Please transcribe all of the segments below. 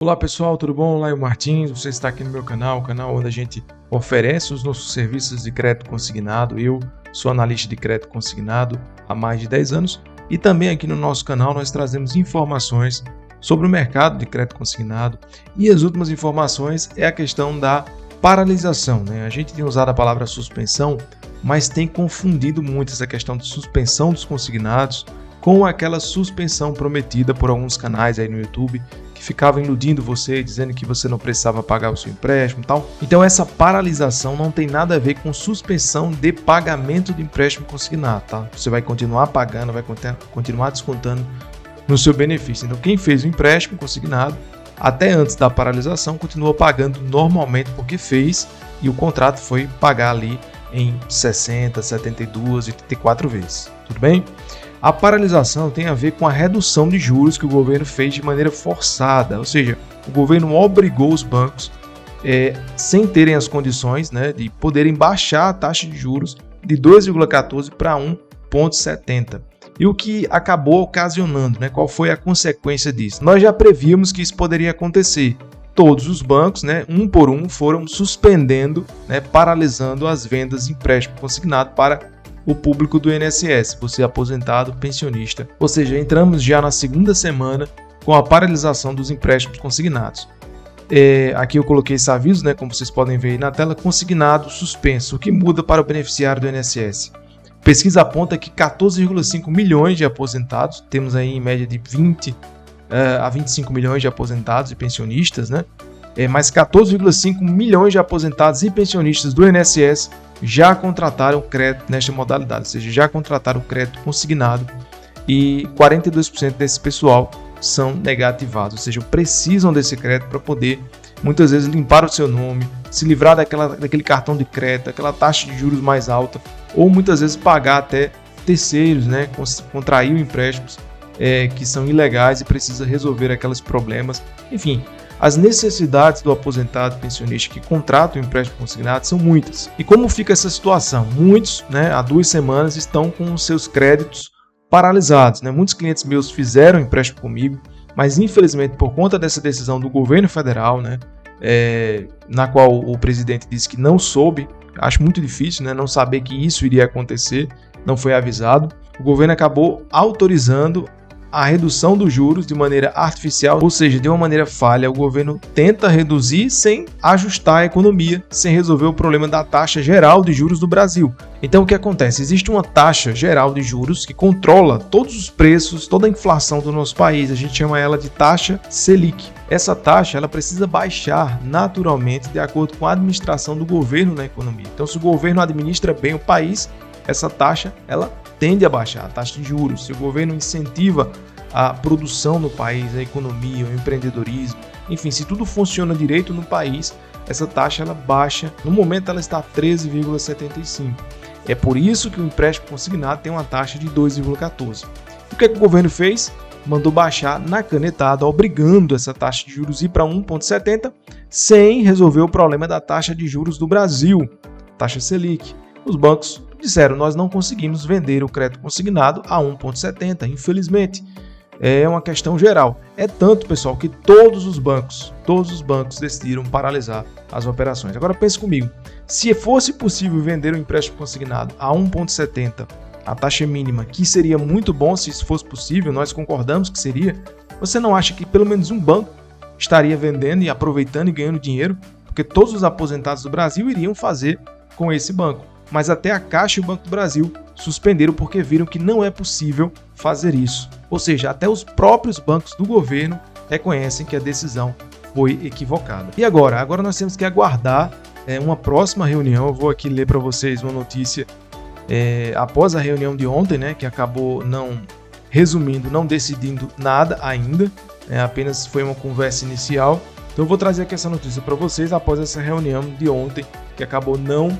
Olá pessoal, tudo bom? Olá, eu Martins, você está aqui no meu canal, o canal onde a gente oferece os nossos serviços de crédito consignado. Eu sou analista de crédito consignado há mais de 10 anos e também aqui no nosso canal nós trazemos informações sobre o mercado de crédito consignado e as últimas informações é a questão da paralisação, né? A gente tem usado a palavra suspensão, mas tem confundido muito essa questão de suspensão dos consignados com aquela suspensão prometida por alguns canais aí no YouTube que ficavam iludindo você, dizendo que você não precisava pagar o seu empréstimo e tal. Então essa paralisação não tem nada a ver com suspensão de pagamento de empréstimo consignado, tá? Você vai continuar pagando, vai continuar descontando no seu benefício. Então quem fez o empréstimo consignado, até antes da paralisação, continua pagando normalmente porque fez e o contrato foi pagar ali em 60, 72 e 84 vezes, tudo bem? A paralisação tem a ver com a redução de juros que o governo fez de maneira forçada, ou seja, o governo obrigou os bancos, sem terem as condições, né, de poderem baixar a taxa de juros de 2,14 para 1,70. E o que acabou ocasionando, né, qual foi a consequência disso? Nós já prevíamos que isso poderia acontecer. Todos os bancos, né, um por um, foram suspendendo, né, paralisando as vendas de empréstimo consignado para o público do INSS, você aposentado, pensionista. Ou seja, entramos já na segunda semana com a paralisação dos empréstimos consignados. Aqui eu coloquei esse aviso, né, como vocês podem ver aí na tela, consignado suspenso, o que muda para o beneficiário do INSS. Pesquisa aponta que 14,5 milhões de aposentados, temos aí em média de 20 a 25 milhões de aposentados e pensionistas, né? Mas 14,5 milhões de aposentados e pensionistas do INSS já contrataram crédito nesta modalidade, ou seja, já contrataram crédito consignado e 42% desse pessoal são negativados, ou seja, precisam desse crédito para poder, muitas vezes, limpar o seu nome, se livrar daquele cartão de crédito, aquela taxa de juros mais alta, ou muitas vezes pagar até terceiros, né, contrair empréstimos que são ilegais e precisa resolver aqueles problemas. Enfim, as necessidades do aposentado pensionista que contrata o empréstimo consignado são muitas. E como fica essa situação? Muitos, né, há 2 semanas, estão com os seus créditos paralisados, né? Muitos clientes meus fizeram empréstimo comigo, mas infelizmente por conta dessa decisão do governo federal, né, na qual o presidente disse que não soube, acho muito difícil, né, não saber que isso iria acontecer, não foi avisado, o governo acabou autorizando a redução dos juros de maneira artificial, ou seja, de uma maneira falha, o governo tenta reduzir sem ajustar a economia, sem resolver o problema da taxa geral de juros do Brasil. Então o que acontece? Existe uma taxa geral de juros que controla todos os preços, toda a inflação do nosso país, a gente chama ela de taxa Selic. Essa taxa ela precisa baixar naturalmente de acordo com a administração do governo na economia. Então se o governo administra bem o país, essa taxa ela tende a baixar, a taxa de juros. Se o governo incentiva a produção no país, a economia, o empreendedorismo, enfim, se tudo funciona direito no país, essa taxa ela baixa. No momento ela está a 13,75. É por isso que o empréstimo consignado tem uma taxa de 2,14. O que o governo fez? Mandou baixar na canetada, obrigando essa taxa de juros a ir para 1,70, sem resolver o problema da taxa de juros do Brasil, taxa Selic. Os bancos disseram, nós não conseguimos vender o crédito consignado a 1,70, infelizmente. É uma questão geral. É tanto, pessoal, que todos os bancos decidiram paralisar as operações. Agora pense comigo, se fosse possível vender o empréstimo consignado a 1,70, a taxa mínima, que seria muito bom se isso fosse possível, nós concordamos que seria, você não acha que pelo menos um banco estaria vendendo e aproveitando e ganhando dinheiro? Porque todos os aposentados do Brasil iriam fazer com esse banco. Mas até a Caixa e o Banco do Brasil suspenderam porque viram que não é possível fazer isso. Ou seja, até os próprios bancos do governo reconhecem que a decisão foi equivocada. E agora? Agora nós temos que aguardar uma próxima reunião. Eu vou aqui ler para vocês uma notícia após a reunião de ontem, né, que acabou não decidindo nada ainda, apenas foi uma conversa inicial. Então eu vou trazer aqui essa notícia para vocês após essa reunião de ontem, que acabou não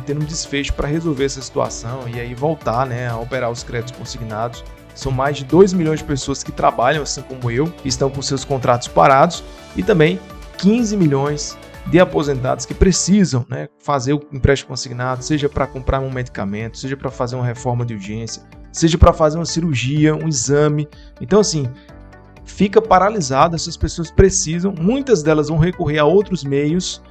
tendo um desfecho para resolver essa situação e aí voltar, né, a operar os créditos consignados. São mais de 2 milhões de pessoas que trabalham, assim como eu, que estão com seus contratos parados e também 15 milhões de aposentados que precisam, né, fazer o empréstimo consignado, seja para comprar um medicamento, seja para fazer uma reforma de urgência, seja para fazer uma cirurgia, um exame. Então, assim, fica paralisado. Essas pessoas precisam, muitas delas vão recorrer a outros meios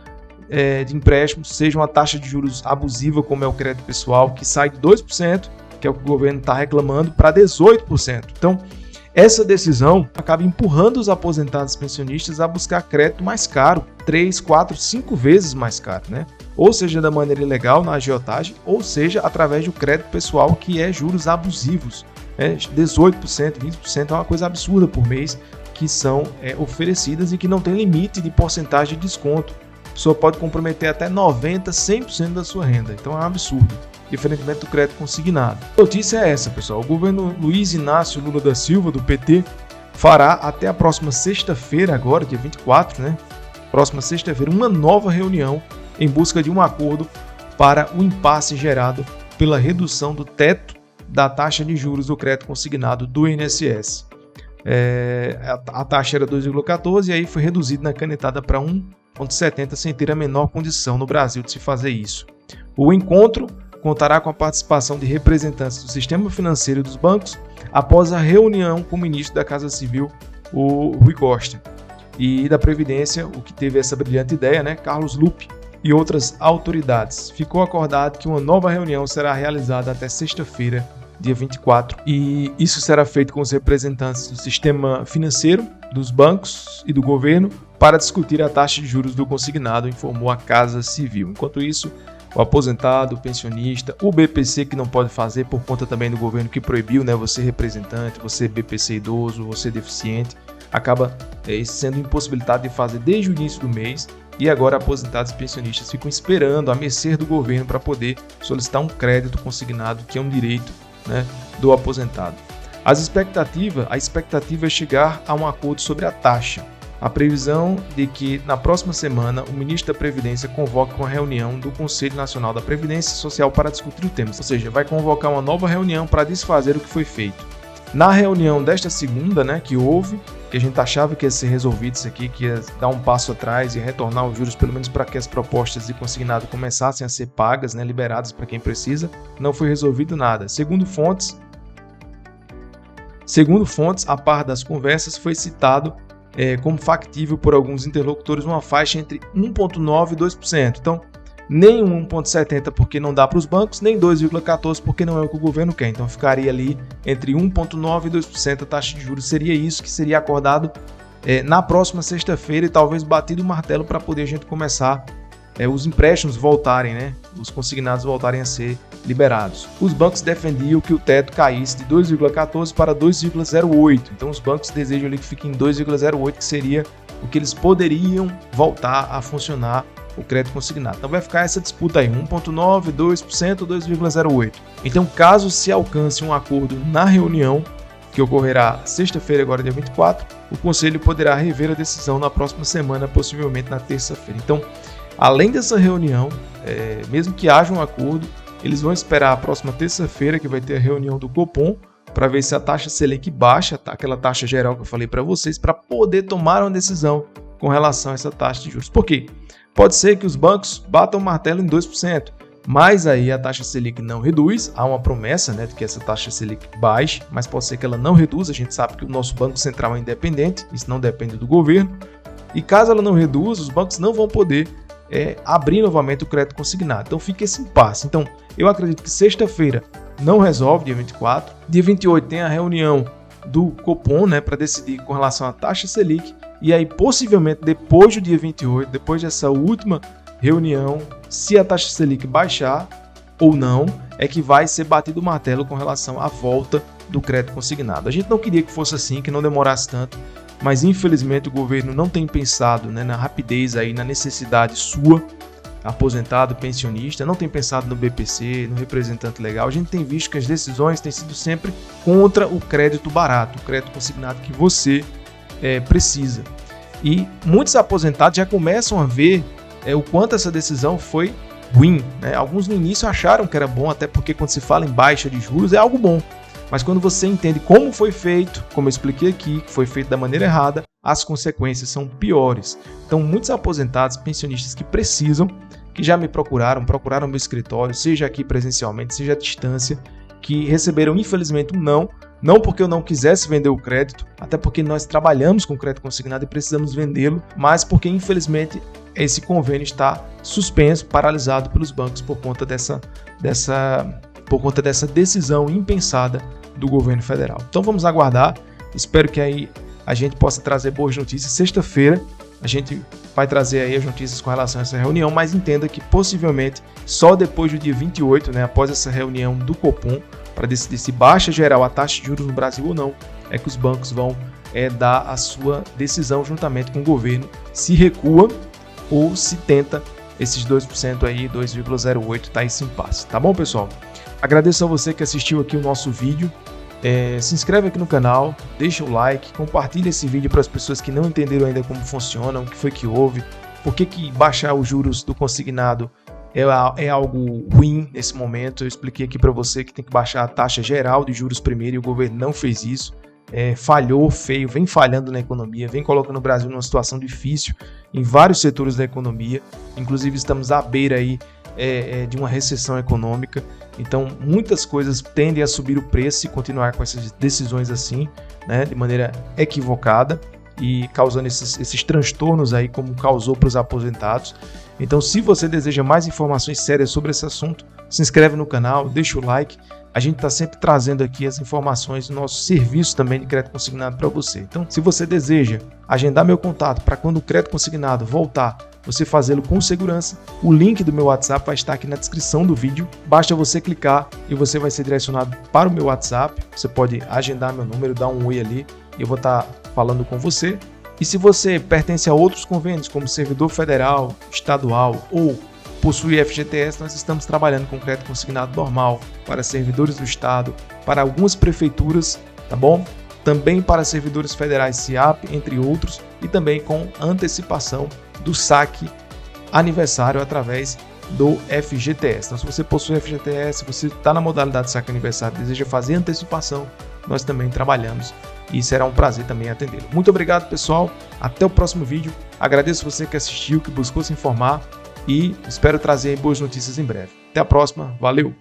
de empréstimo, seja uma taxa de juros abusiva, como é o crédito pessoal, que sai de 2%, que é o que o governo está reclamando, para 18%. Então, essa decisão acaba empurrando os aposentados pensionistas a buscar crédito mais caro, 3, 4, 5 vezes mais caro, né? Ou seja, da maneira ilegal, na agiotagem, ou seja, através do crédito pessoal, que é juros abusivos, né? 18%, 20% é uma coisa absurda por mês que são oferecidas e que não tem limite de porcentagem de desconto. A pessoa pode comprometer até 90%, 100% da sua renda, então é um absurdo. Diferentemente do crédito consignado. A notícia é essa, pessoal. O governo Luiz Inácio Lula da Silva, do PT, fará até a próxima sexta-feira, agora, dia 24, né? Próxima sexta-feira, uma nova reunião em busca de um acordo para o impasse gerado pela redução do teto da taxa de juros do crédito consignado do INSS. A taxa era 2,14 e aí foi reduzida na canetada para 1,70 sem ter a menor condição no Brasil de se fazer isso. O encontro contará com a participação de representantes do sistema financeiro e dos bancos após a reunião com o ministro da Casa Civil, o Rui Costa, e da Previdência, o que teve essa brilhante ideia, né, Carlos Lupe, e outras autoridades. Ficou acordado que uma nova reunião será realizada até sexta-feira, dia 24, e isso será feito com os representantes do sistema financeiro, dos bancos e do governo para discutir a taxa de juros do consignado, informou a Casa Civil. Enquanto isso, o aposentado, o pensionista, o BPC que não pode fazer por conta também do governo que proibiu, né? Você representante, você BPC idoso, você deficiente, acaba sendo impossibilitado de fazer desde o início do mês e agora aposentados e pensionistas ficam esperando a mercê do governo para poder solicitar um crédito consignado, que é um direito, né, do aposentado. A expectativa é chegar a um acordo sobre a taxa. A previsão de que na próxima semana o ministro da Previdência convoque uma reunião do Conselho Nacional da Previdência Social para discutir o tema, ou seja, vai convocar uma nova reunião para desfazer o que foi feito. Na reunião desta segunda, né, que houve, que a gente achava que ia ser resolvido isso aqui, que ia dar um passo atrás e retornar os juros, pelo menos para que as propostas de consignado começassem a ser pagas, né, liberadas para quem precisa, não foi resolvido nada. Segundo fontes, a par das conversas, foi citado como factível por alguns interlocutores uma faixa entre 1,9% e 2%. Então, nem 1,70% porque não dá para os bancos, nem 2,14% porque não é o que o governo quer. Então, ficaria ali entre 1,9% e 2% a taxa de juros. Seria isso que seria acordado na próxima sexta-feira e talvez batido o martelo para poder a gente começar os empréstimos voltarem, né? Os consignados voltarem a ser liberados. Os bancos defendiam que o teto caísse de 2,14 para 2,08. Então os bancos desejam ali que fique em 2,08, que seria o que eles poderiam voltar a funcionar o crédito consignado. Então vai ficar essa disputa aí, 1,9%, 2%, 2,08%. Então caso se alcance um acordo na reunião, que ocorrerá sexta-feira, agora dia 24, o Conselho poderá rever a decisão na próxima semana, possivelmente na terça-feira. Então, além dessa reunião, mesmo que haja um acordo, eles vão esperar a próxima terça-feira, que vai ter a reunião do Copom, para ver se a taxa Selic baixa, aquela taxa geral que eu falei para vocês, para poder tomar uma decisão com relação a essa taxa de juros. Por quê? Pode ser que os bancos batam o martelo em 2%, mas aí a taxa Selic não reduz. Há uma promessa, né, de que essa taxa Selic baixe, mas pode ser que ela não reduza. A gente sabe que o nosso Banco Central é independente, isso não depende do governo. E caso ela não reduza, os bancos não vão poder abrir novamente o crédito consignado. Então fica esse impasse. Então eu acredito que sexta-feira não resolve, dia 24. Dia 28 tem a reunião do Copom, né, para decidir com relação à taxa Selic. E aí possivelmente depois do dia 28, depois dessa última reunião, se a taxa Selic baixar ou não, é que vai ser batido o martelo com relação à volta do crédito consignado. A gente não queria que fosse assim, que não demorasse tanto, mas infelizmente o governo não tem pensado, né, na rapidez aí, na necessidade sua, aposentado, pensionista, não tem pensado no BPC, no representante legal. A gente tem visto que as decisões têm sido sempre contra o crédito barato, o crédito consignado que você precisa. E muitos aposentados já começam a ver o quanto essa decisão foi ruim, né? Alguns no início acharam que era bom, até porque quando se fala em baixa de juros é algo bom. Mas quando você entende como foi feito, como eu expliquei aqui, que foi feito da maneira errada, as consequências são piores. Então, muitos aposentados, pensionistas que precisam, que já me procuraram meu escritório, seja aqui presencialmente, seja à distância, que receberam, infelizmente, um não Não porque eu não quisesse vender o crédito, até porque nós trabalhamos com crédito consignado e precisamos vendê-lo, mas porque infelizmente esse convênio está suspenso, paralisado pelos bancos por conta dessa decisão impensada do governo federal. Então vamos aguardar, espero que aí a gente possa trazer boas notícias. Sexta-feira a gente vai trazer aí as notícias com relação a essa reunião, mas entenda que possivelmente só depois do dia 28, né, após essa reunião do Copom, para decidir se baixa geral a taxa de juros no Brasil ou não, é que os bancos vão dar a sua decisão juntamente com o governo, se recua ou se tenta esses 2% aí, 2,08, tá esse impasse. Tá bom, pessoal? Agradeço a você que assistiu aqui o nosso vídeo. Se inscreve aqui no canal, deixa o like, compartilha esse vídeo para as pessoas que não entenderam ainda como funciona, o que foi que houve, por que baixar os juros do consignado é algo ruim nesse momento. Eu expliquei aqui para você que tem que baixar a taxa geral de juros primeiro e o governo não fez isso. Falhou feio, vem falhando na economia, vem colocando o Brasil numa situação difícil em vários setores da economia, inclusive estamos à beira aí de uma recessão econômica. Então muitas coisas tendem a subir o preço se continuar com essas decisões assim, né, de maneira equivocada e causando esses transtornos aí como causou para os aposentados. Então se você deseja mais informações sérias sobre esse assunto, se inscreve no canal, deixa o like. A gente está sempre trazendo aqui as informações do nosso serviço também de crédito consignado para você. Então, se você deseja agendar meu contato para quando o crédito consignado voltar, você fazê-lo com segurança, o link do meu WhatsApp vai estar aqui na descrição do vídeo. Basta você clicar e você vai ser direcionado para o meu WhatsApp. Você pode agendar meu número, dar um oi ali e eu vou estar falando com você. E se você pertence a outros convênios, como servidor federal, estadual ou possui FGTS, nós estamos trabalhando com crédito consignado normal para servidores do Estado, para algumas prefeituras, tá bom? Também para servidores federais SIAP, entre outros, e também com antecipação do saque aniversário através do FGTS. Então, se você possui FGTS, se você está na modalidade de saque aniversário e deseja fazer antecipação, nós também trabalhamos e será um prazer também atendê-lo. Muito obrigado, pessoal. Até o próximo vídeo. Agradeço você que assistiu, que buscou se informar, e espero trazer boas notícias em breve. Até a próxima, valeu!